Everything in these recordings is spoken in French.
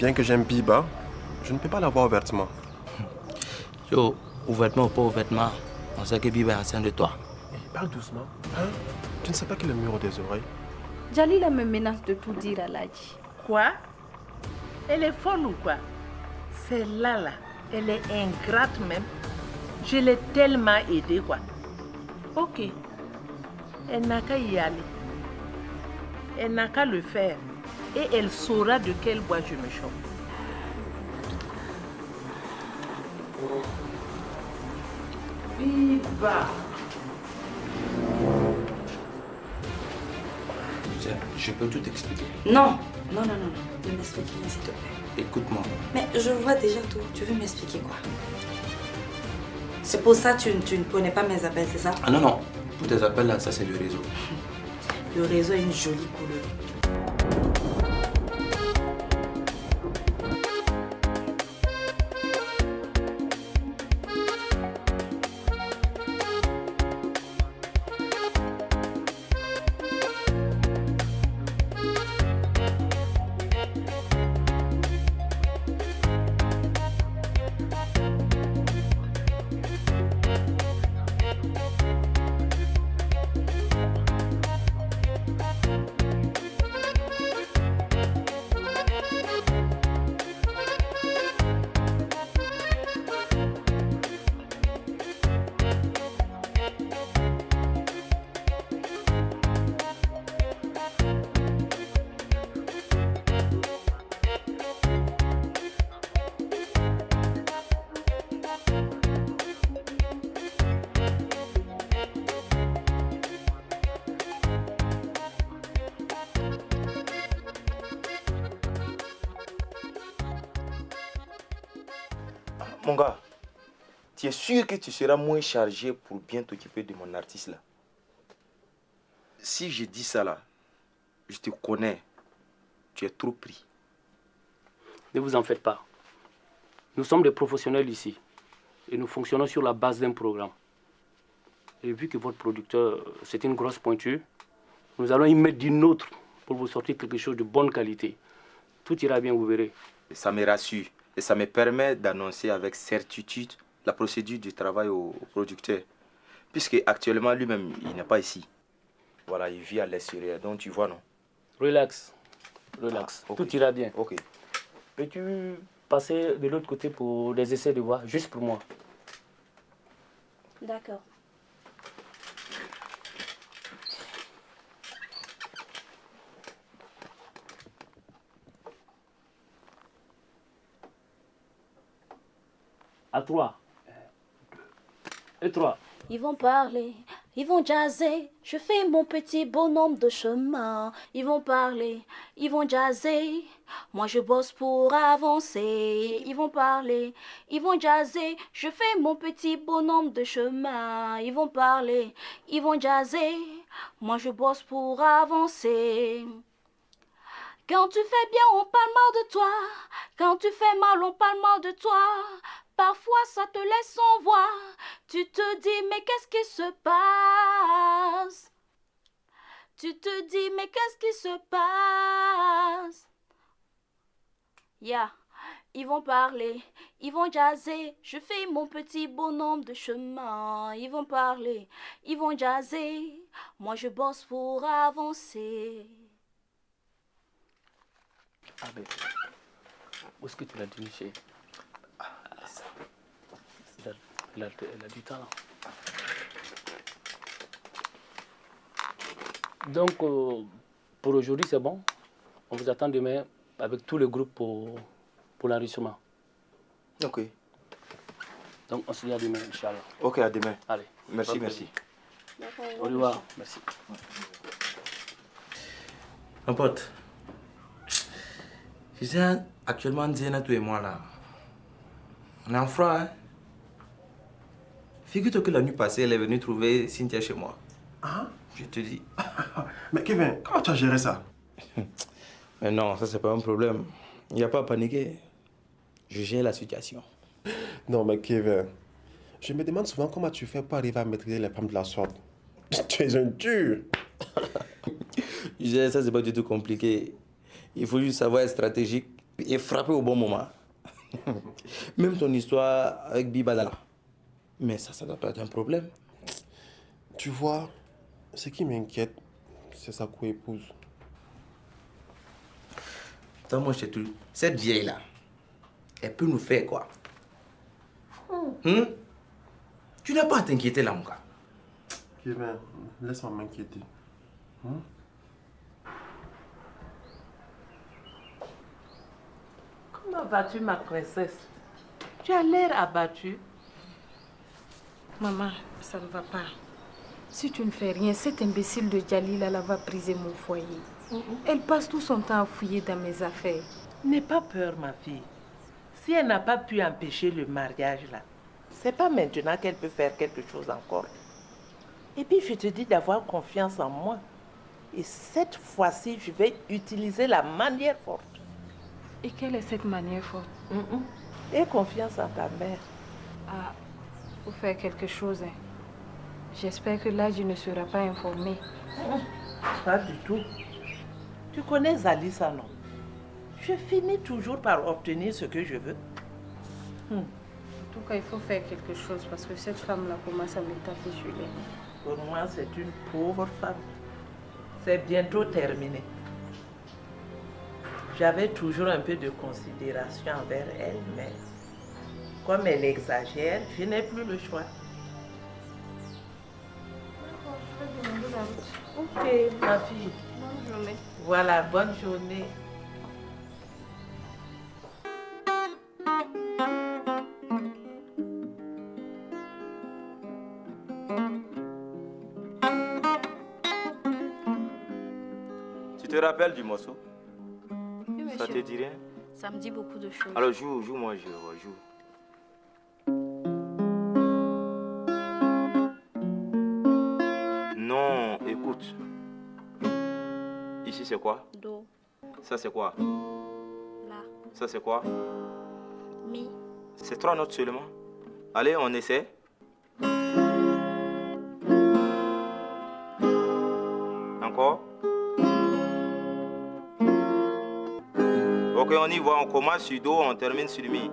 Bien que j'aime Biba, je ne peux pas la voir ouvertement. Yo, ouvertement ou pas ouvertement, on sait que Biba est enceinte de toi. Parle doucement, hein? Tu ne sais pas qu'il est le mur des oreilles? Jalila me menace de tout dire à Ladji. Quoi? Elle est folle ou quoi? Celle-là, là, elle est ingrate même. Je l'ai tellement aidée, quoi. Ok. Elle n'a qu'à y aller. Elle n'a qu'à le faire. Et elle saura de quel bois je me chauffe. Biba. Je peux tout expliquer. Non, non, non, non, non. Ne m'explique rien, s'il te plaît. Écoute-moi. Mais je vois déjà tout. Tu veux m'expliquer quoi? C'est pour ça que tu ne prenais pas mes appels, c'est ça? Ah non, non. Pour tes appels là, ça c'est le réseau. Le réseau a une jolie couleur. Mon gars, tu es sûr que tu seras moins chargé pour bien t'occuper de mon artiste là? Si je dis ça là, je te connais. Tu es trop pris. Ne vous en faites pas. Nous sommes des professionnels ici. Et nous fonctionnons sur la base d'un programme. Et vu que votre producteur, c'est une grosse pointure, nous allons y mettre du nôtre pour vous sortir quelque chose de bonne qualité. Tout ira bien, vous verrez. Ça me rassure. Et ça me permet d'annoncer avec certitude la procédure du travail au producteur. Puisque actuellement lui-même, il n'est pas ici. Voilà, il vit à l'extérieur. Donc tu vois, non? Relax. Relax. Ah, okay. Tout ira bien. Ok. Peux-tu passer de l'autre côté pour des essais de voix, juste pour moi? D'accord. À 3. Et 3. Ils vont parler, ils vont jazzer. Je fais mon petit bonhomme de chemin. Ils vont parler, ils vont jazzer. Moi je bosse pour avancer. Ils vont parler, ils vont jazzer. Je fais mon petit bonhomme de chemin. Ils vont parler, ils vont jazzer. Moi je bosse pour avancer. Quand tu fais bien, on parle mal de toi. Quand tu fais mal, on parle mal de toi. Parfois, ça te laisse sans voix. Tu te dis, mais qu'est-ce qui se passe? Tu te dis, mais qu'est-ce qui se passe? Ils vont parler, ils vont jazzer. Je fais mon petit bonhomme de chemin. Ils vont parler, ils vont jazzer. Moi, je bosse pour avancer. Ah ben, où est-ce que tu l'as dirigé? Elle a du talent. Donc, pour aujourd'hui, c'est bon. On vous attend demain avec tout le groupe pour l'enregistrement. Ok. Donc, on se dit à demain, Inch'Allah. Ok, à demain. Allez. Merci, merci. Au revoir. Merci. Mon pote, tu sais, actuellement, Zénatou et moi là, on est en froid, hein? Figure-toi que la nuit passée, elle est venue trouver Cynthia chez moi. Ah? Je te dis. Mais Kevin, comment tu as géré ça? Mais non, ça c'est pas un problème. Il n'y a pas à paniquer. Je gère la situation. Non, mais Kevin, je me demande souvent comment tu fais pour arriver à maîtriser les femmes de la sorte. Tu es un dur. Ça c'est pas du tout compliqué. Il faut juste savoir être stratégique et frapper au bon moment. Même ton histoire avec Bibadala. Mais ça doit pas être un problème. Tu vois, ce qui m'inquiète, c'est sa co-épouse. Attends, moi, je te dis, cette vieille-là, elle peut nous faire quoi? Tu n'as pas à t'inquiéter là, mon gars. Kevin, laisse-moi m'inquiéter. Comment vas-tu, ma princesse? Tu as l'air abattue. Maman, ça ne va pas. Si tu ne fais rien, cette imbécile de Jalila là va briser mon foyer. Elle passe tout son temps à fouiller dans mes affaires. N'aie pas peur, ma fille. Si elle n'a pas pu empêcher le mariage là, c'est pas maintenant qu'elle peut faire quelque chose encore. Et puis je te dis d'avoir confiance en moi. Et cette fois-ci, je vais utiliser la manière forte. Et quelle est cette manière forte? Aie confiance en ta mère. Ah, faut faire quelque chose. Hein. J'espère que Ladji ne sera pas informé. Pas du tout. Tu connais Zalissa, non? Je finis toujours par obtenir ce que je veux. En tout cas, il faut faire quelque chose parce que cette femme-là commence à me taper sur les mains. Pour moi, c'est une pauvre femme. C'est bientôt terminé. J'avais toujours un peu de considération envers elle, mais comme elle exagère, je n'ai plus le choix. Je vais demander la route. Ok, ma fille. Bonne journée. Voilà, bonne journée. Tu te rappelles du morceau? Oui, monsieur. Ça te dit rien? Ça me dit beaucoup de choses. Alors joue, moi je joue. Non, écoute. Ici c'est quoi? Do, Ça c'est quoi? la, Ça c'est quoi? mi. C'est 3 notes seulement. Allez, on essaie. Encore? Ok, on y va. On commence sur Do, on termine sur Mi.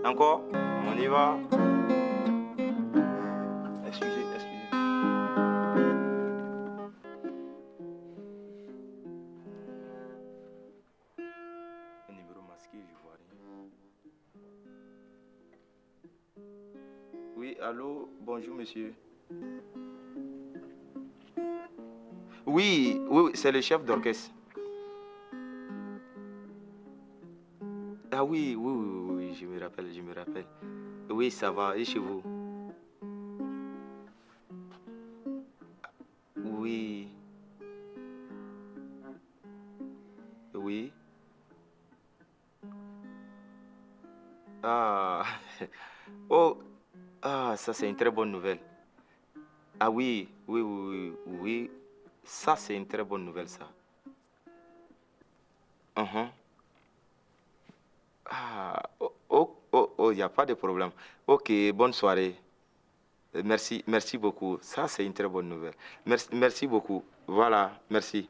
Encore? On y va. Excusez. Un numéro masqué, je vois rien. Oui, allô, bonjour monsieur. Oui, c'est le chef d'orchestre. Ah oui, je me rappelle. Oui, ça va, et chez vous? Oui. Oui. Ah. Oh. Ah, ça c'est une très bonne nouvelle. Ah oui. Ça c'est une très bonne nouvelle, ça. Ah, il n'y a pas de problème. Ok, bonne soirée. Merci beaucoup. Ça c'est une très bonne nouvelle. Merci beaucoup. Voilà, merci.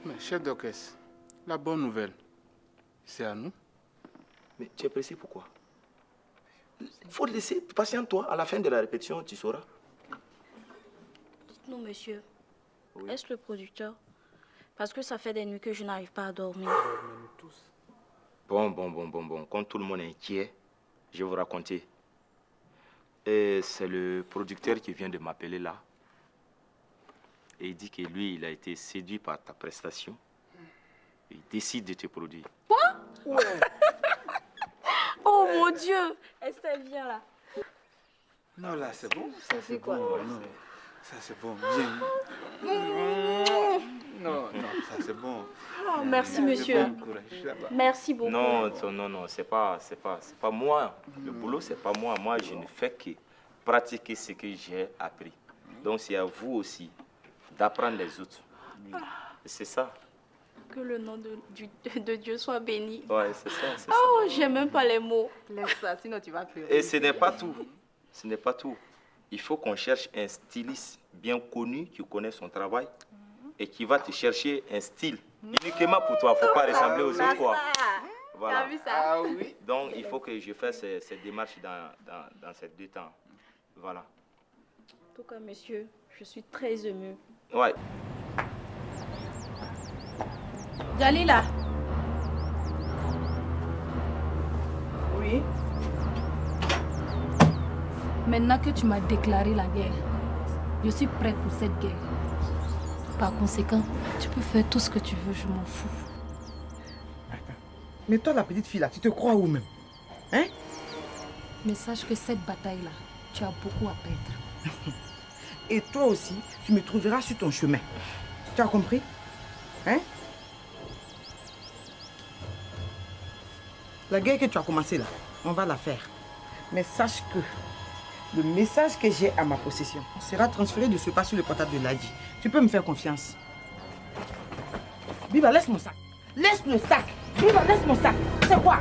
Mais chef d'orchestre, la bonne nouvelle, c'est à nous. Mais tu es pressé pourquoi? Il faut laisser, patiente-toi, à la fin de la répétition, tu sauras. Dites-nous, monsieur, Oui. est-ce le producteur? Parce que ça fait des nuits que je n'arrive pas à dormir. Bon. Quand tout le monde est inquiet, je vais vous raconter. Et c'est le producteur qui vient de m'appeler là. Et il dit que lui, il a été séduit par ta prestation. Il décide de te produire. Oh mon Dieu! Estelle, viens là. Non, là, c'est bon. Ça, c'est quoi? Bon, non. Ça, c'est bon. Bien. Non, ça, c'est bon. Oh, merci, monsieur. Bon courage, là-bas. Merci beaucoup. Non, c'est pas moi. Le boulot, c'est pas moi. Moi, je ne fais que pratiquer ce que j'ai appris. Donc, c'est à vous aussi d'apprendre les autres. C'est ça. Que le nom de Dieu soit béni. Ouais, c'est ça. Oh, j'ai même pas les mots. Laisse ça, sinon tu vas pleurer. Et ce n'est pas tout. Ce n'est pas tout. il faut qu'on cherche un styliste bien connu qui connaît son travail et qui va te chercher un style uniquement pour toi. Il ne faut pas ressembler aux autres, quoi. Voilà. T'as vu ça? Ah oui. Donc, il faut que je fasse cette démarche dans ces 2 temps. Voilà. En tout cas, monsieur, je suis très émue. Ouais. Jalila. Oui. Maintenant que tu m'as déclaré la guerre, je suis prête pour cette guerre. Par conséquent, tu peux faire tout ce que tu veux, je m'en fous. Mais toi, la petite fille là, tu te crois où même? Hein? Mais sache que cette bataille-là, tu as beaucoup à perdre. Et toi aussi, tu me trouveras sur ton chemin. Tu as compris? Hein? La guerre que tu as commencée là, on va la faire. Mais sache que le message que j'ai à ma possession sera transféré de ce pas sur le portable de Ladji. Tu peux me faire confiance. Biba, laisse mon sac. Laisse le sac. Biba, laisse mon sac. C'est quoi?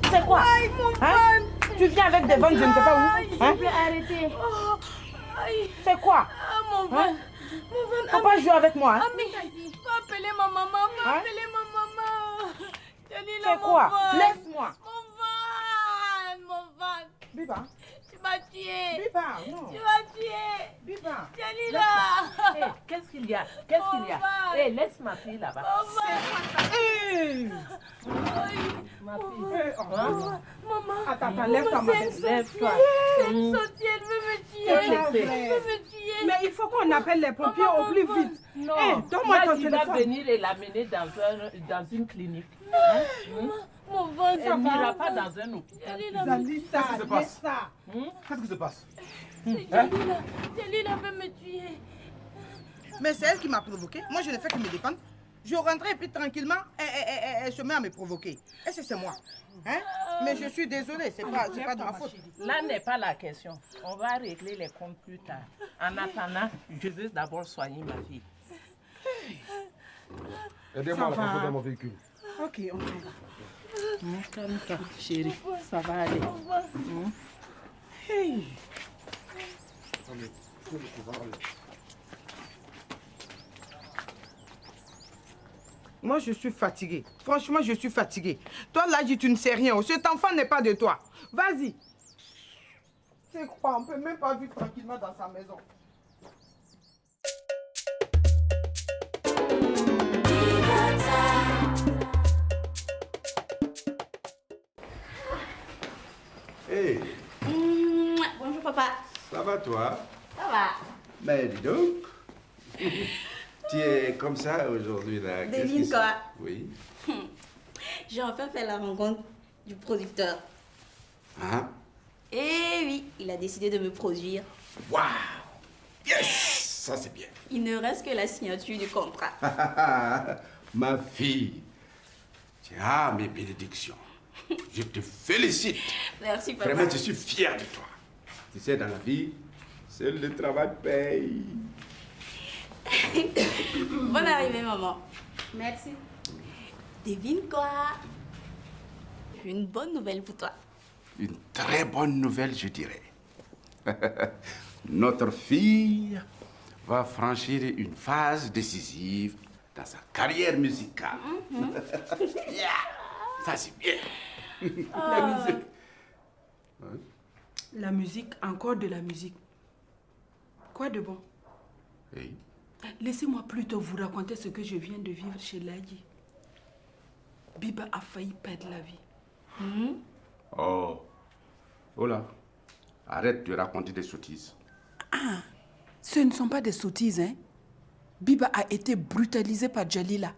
C'est quoi? Aïe, mon hein? Tu viens avec des vannes, je ne sais pas où. S'il vous plaît, arrêtez. Oh, aïe. C'est quoi? Ah, mon van. Hein? Mon van. Faut pas jouer avec moi. Hein? Ami, va appeler ma maman. Va appeler ma maman. Jalila, C'est quoi? mon van. Laisse-moi. Mon van. Biba. Tu m'as tué. Biba, non. Tu m'as tué. Biba. Jalila. Hey, qu'est-ce qu'il y a? Qu'est-ce qu'il y a? Hey, laisse ma fille là-bas. Hey. Ma fille. Hey, oh, Maman. attends, lève-toi, ma belle. Lève-toi. Elle est sortie, elle veut me tuer. Elle veut me tuer. Mais il faut qu'on appelle les pompiers au plus vite. Non, Hey, donne-moi ton tu vas téléphone. venir et l'amener dans une clinique. Mon ventre, Elle n'ira pas dans un hôpital. Zalissa, Qu'est-ce qui se passe? laisse ça. Qu'est-ce qui se passe? Jalila veut me tuer. Mais c'est elle qui m'a provoqué. Moi, je ne fais que me défendre. Je rentrais et puis tranquillement, elle se met à me provoquer. Et c'est moi. Hein? Mais je suis désolée, c'est pas de ma faute. Là n'est pas la question. On va régler les comptes plus tard. En attendant, je veux d'abord soigner ma fille. Aidez-moi à la transporter dans mon véhicule. Ok, on va. Calme-toi, chérie. Ça va aller. Hey. Moi, je suis fatiguée. Franchement, je suis fatiguée. Toi, là, tu ne sais rien. Cet enfant n'est pas de toi. Vas-y. C'est quoi? On ne peut même pas vivre tranquillement dans sa maison. Hey, Bonjour, papa. ça va toi? Ça va. Mais dis donc, tu es comme ça aujourd'hui là. Qu'est-ce Devine qui se- quoi? Oui. J'ai enfin fait la rencontre du producteur. Ah, Et oui, il a décidé de me produire. waouh! Yes! Ça c'est bien. Il ne reste que la signature du contrat. Ma fille, tu as mes bénédictions. Je te félicite. Merci, papa. Vraiment, je suis fier de toi. Tu sais, dans la vie, seul le travail paye. Bonne arrivée, maman. Merci. Devine quoi? J'ai une bonne nouvelle pour toi. Une très bonne nouvelle, je dirais. Notre fille va franchir une phase décisive dans sa carrière musicale. Yeah. Ça, c'est bien. La musique. La musique, encore de la musique. Quoi de bon? Oui. Laissez-moi plutôt vous raconter ce que je viens de vivre chez Ladji. Biba a failli perdre la vie. Oh. Oh là. Arrête de raconter des sottises. Ah, ce ne sont pas des sottises, hein? Biba a été brutalisée par Jalila.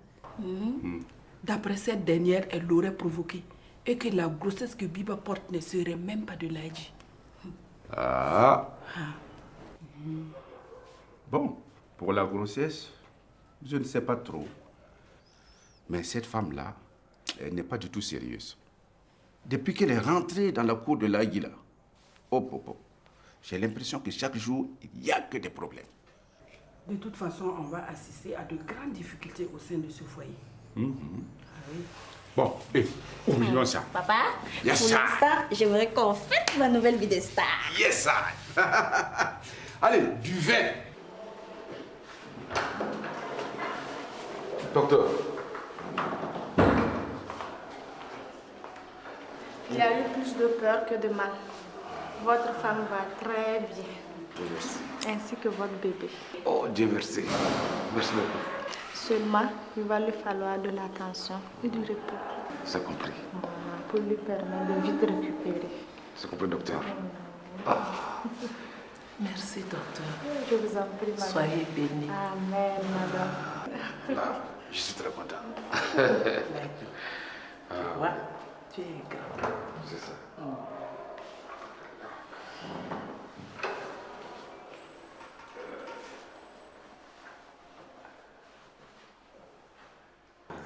D'après cette dernière, elle l'aurait provoquée. Et que la grossesse que Biba porte ne serait même pas de Ladji. Ah. Bon, pour la grossesse, je ne sais pas trop. Mais cette femme-là, elle n'est pas du tout sérieuse. Depuis qu'elle est rentrée dans la cour de l'Aguila, j'ai l'impression que chaque jour, il n'y a que des problèmes. De toute façon, on va assister à de grandes difficultés au sein de ce foyer. Ah oui. Bon, oublions ça. Papa, Yes, pour sir. l'instant, j'aimerais qu'on fête ma nouvelle vie de star. Yes, sir. Allez, du vin. Docteur. Il y a eu plus de peur que de mal. Votre femme va très bien, Dieu merci. ainsi que votre bébé. Oh, Dieu merci. Merci beaucoup. Seulement, il va lui falloir de l'attention et du repos C'est compris. pour lui permettre de vite récupérer. C'est compris, docteur. Merci, docteur. Je vous en prie, madame. Soyez bénie. Amen, madame. Là, je suis très content. Tu vois, tu es grand. C'est ça.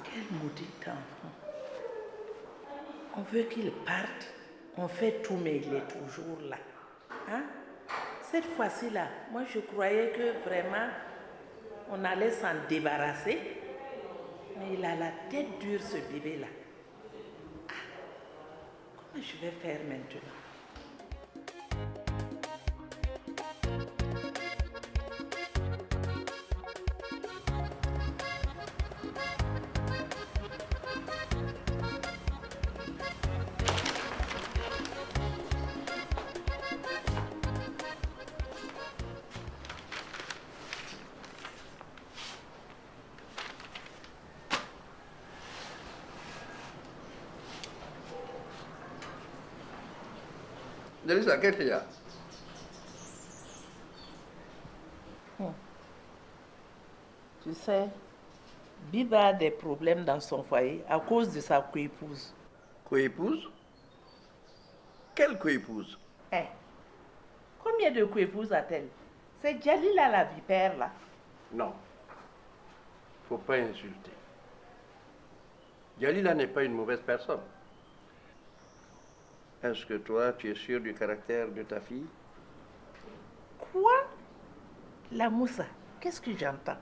Quel maudit enfant. On veut qu'il parte, on fait tout, mais il est toujours là. Hein? Cette fois-ci-là, moi je croyais que vraiment on allait s'en débarrasser, mais il a la tête dure ce bébé-là. Ah, comment je vais faire maintenant? Delisa, qu'est-ce qu'il y a? Tu sais, Biba a des problèmes dans son foyer à cause de sa coépouse. Coépouse? Quelle coépouse? Hein? Combien de coépouses a-t-elle? C'est Djalila la vipère là. Non. Faut pas insulter. Djalila n'est pas une mauvaise personne. Est-ce que toi, tu es sûr du caractère de ta fille? Quoi? La Moussa, qu'est-ce que j'entends?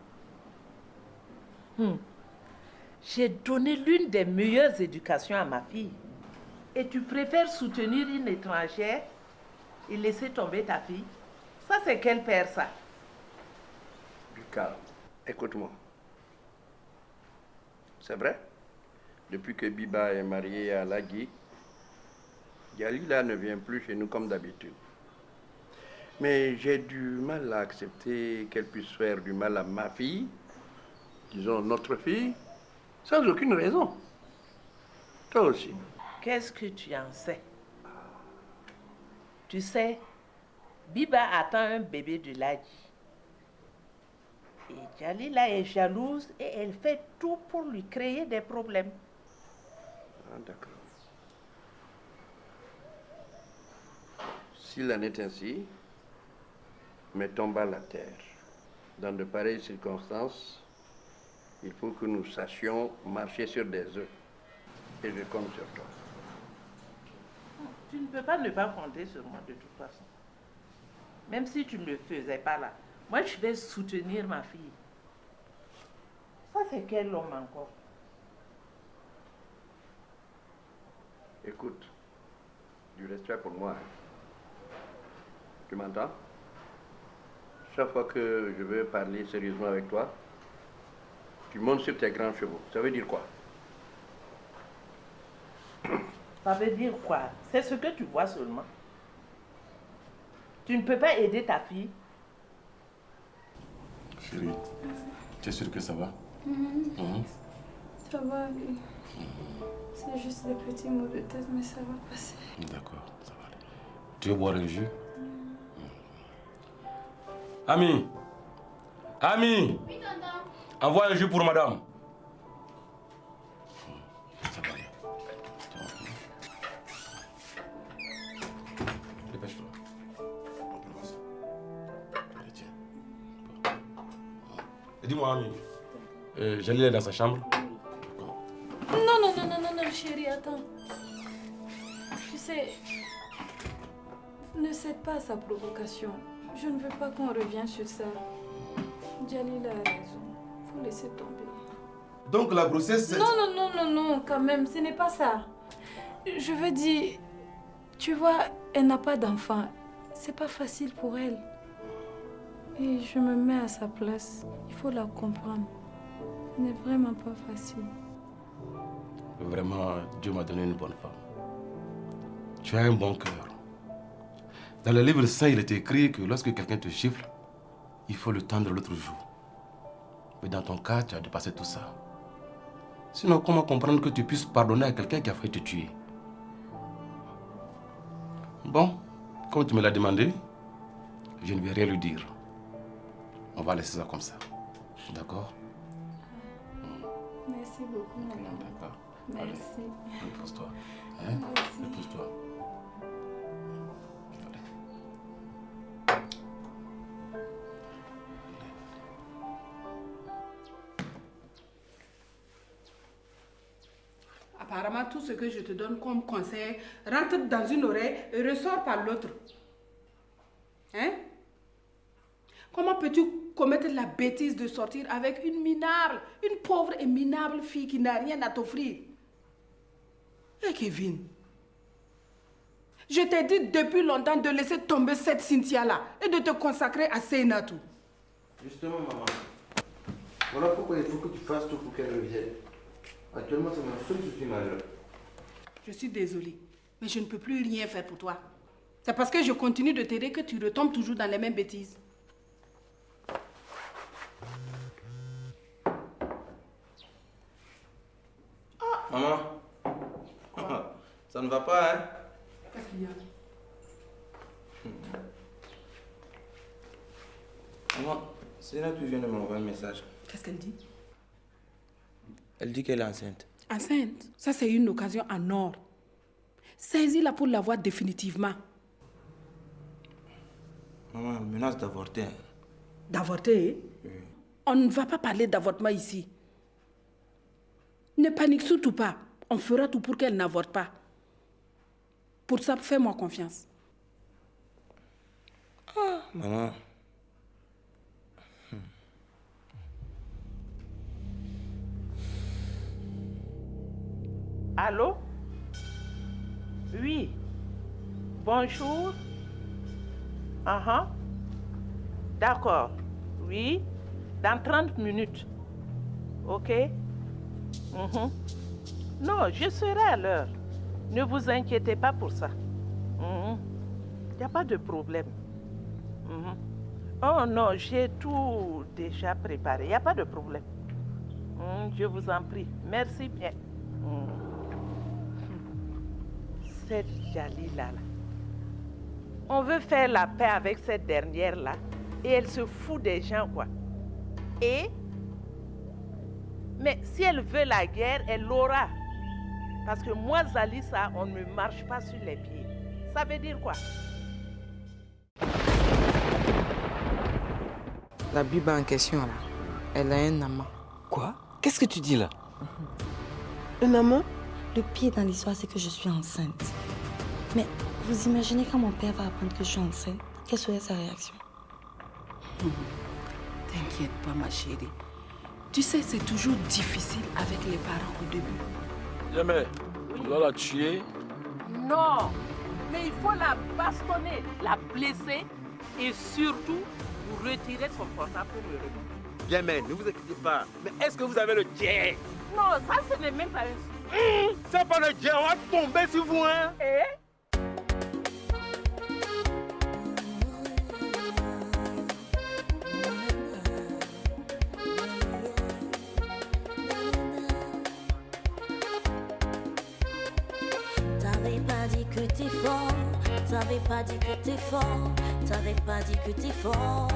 J'ai donné l'une des meilleures éducations à ma fille. Et tu préfères soutenir une étrangère et laisser tomber ta fille? Ça, c'est quel père, ça? Du calme. Écoute-moi. C'est vrai? Depuis que Biba est mariée à Lagui, Djalila ne vient plus chez nous comme d'habitude. Mais j'ai du mal à accepter qu'elle puisse faire du mal à ma fille, disons notre fille, sans aucune raison. Toi aussi. Qu'est-ce que tu en sais? Tu sais, Biba attend un bébé de Lagui. Et Djalila est jalouse et elle fait tout pour lui créer des problèmes. Ah, d'accord. S'il en est ainsi, mettons bas la terre. Dans de pareilles circonstances, il faut que nous sachions marcher sur des œufs. Et je compte sur toi. Tu ne peux pas ne pas compter sur moi de toute façon. Même si tu ne le faisais pas là, moi je vais soutenir ma fille. Ça c'est quel homme encore? Écoute, du respect pour moi. Hein. Tu m'entends? Chaque fois que je veux parler sérieusement avec toi, tu montes sur tes grands chevaux. Ça veut dire quoi? Ça veut dire quoi? C'est ce que tu vois seulement. Tu ne peux pas aider ta fille. Chérie, tu es sûre que ça va? Ça va aller. C'est juste des petits maux de tête, mais ça va passer. D'accord, ça va aller. Tu veux boire un jus? Ami! Ami! Oui, tonton. Envoie un jus pour madame. Ça va aller. Dépêche-toi. Allez, tiens. Et dis-moi, Ami, Jalil est dans sa chambre? Non, chérie, attends. Tu sais, ne cède pas à sa provocation. Je ne veux pas qu'on revienne sur ça. Djalil a raison. Faut laisser tomber. Donc la grossesse, c'est... Non, quand même, ce n'est pas ça. Je veux dire, tu vois, elle n'a pas d'enfant. C'est pas facile pour elle. Et je me mets à sa place. Il faut la comprendre. Ce n'est vraiment pas facile. Vraiment, Dieu m'a donné une bonne femme. Tu as un bon cœur. Dans le livre saint, il est écrit que lorsque quelqu'un te gifle, il faut le tendre l'autre jour. Mais dans ton cas, tu as dépassé tout ça. Sinon, comment comprendre que tu puisses pardonner à quelqu'un qui a failli te tuer? Bon, comme tu me l'as demandé, je ne vais rien lui dire. On va laisser ça comme ça. D'accord? Merci beaucoup, maman. D'accord. Merci. Repose-toi. Hein? Merci. Repose-toi. Apparemment, tout ce que je te donne comme conseil rentre dans une oreille et ressort par l'autre. Hein? Comment peux-tu commettre la bêtise de sortir avec une minable, une pauvre et minable fille qui n'a rien à t'offrir? Hé, Kevin, je t'ai dit depuis longtemps de laisser tomber cette Cynthia-là et de te consacrer à Seinatou. Justement, maman. Voilà pourquoi il faut que tu fasses tout pour qu'elle revienne. Actuellement, c'est mon seul souci majeur. Je suis désolée, mais je ne peux plus rien faire pour toi. C'est parce que je continue de t'aider que tu retombes toujours dans les mêmes bêtises. Maman, ça ne va pas, hein? Qu'est-ce qu'il y a? Maman, Seinatou vient de m'envoyer un message. Qu'est-ce qu'elle dit? Elle dit qu'elle est enceinte. Enceinte? Ça, c'est une occasion en or. Saisis-la pour l'avoir définitivement. Maman, elle menace d'avorter. D'avorter? Oui. On ne va pas parler d'avortement ici. Ne panique surtout pas. On fera tout pour qu'elle n'avorte pas. Pour ça, fais-moi confiance. Maman. Allô? Oui. Bonjour. D'accord. Oui. Dans 30 minutes. Ok? Non, je serai à l'heure. Ne vous inquiétez pas pour ça. Il n'y a pas de problème. Oh non, j'ai tout déjà préparé. Il n'y a pas de problème. Je vous en prie. Merci bien. Cette Jalila là. On veut faire la paix avec cette dernière là. Et elle se fout des gens, quoi. Mais si elle veut la guerre, elle l'aura. Parce que moi, Zalissa, on ne me marche pas sur les pieds. Ça veut dire quoi? La Biba en question, là, elle a un amant. Quoi? Qu'est-ce que tu dis là? Un amant? Le pire dans l'histoire, c'est que je suis enceinte. Mais vous imaginez quand mon père va apprendre que je suis enceinte, quelle serait sa réaction? T'inquiète pas, ma chérie. Tu sais, c'est toujours difficile avec les parents au début. Jamais. Tu dois la tuer. Non, mais il faut la bastonner, la blesser et surtout vous retirer son portable pour le remettre. Bien, mais ne vous inquiétez pas. Mais est-ce que vous avez le jet? Non, ça ce n'est même pas un... C'est pas le jet, on va tomber sur vous, hein? T'avais pas dit que t'es fort, t'avais pas dit que t'es fort, t'avais pas dit que t'es fort.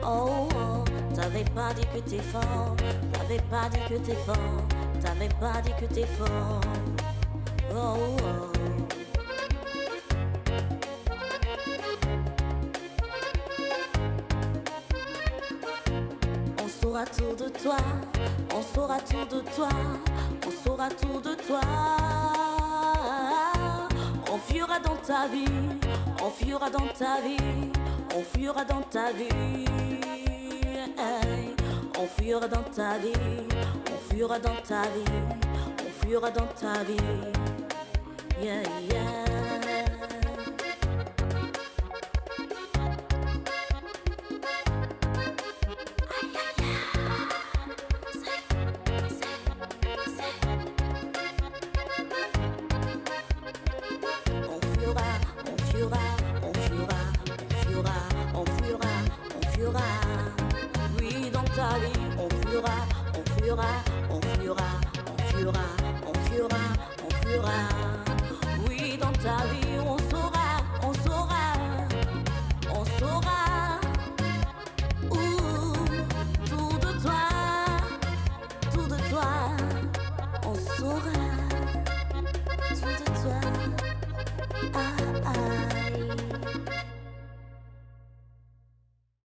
Oh, oh, t'avais pas dit que t'es fort, t'avais pas dit que t'es fort, t'avais pas dit que t'es fort. Oh, oh. On saura tout de toi, on saura tout de toi, on saura tout de toi. On fuira dans ta vie, on fuira dans ta vie, on fuira dans ta vie. on fuira dans ta vie, on fuira dans ta vie, on fuira dans ta vie. Yeah, yeah. Oui, dans ta vie.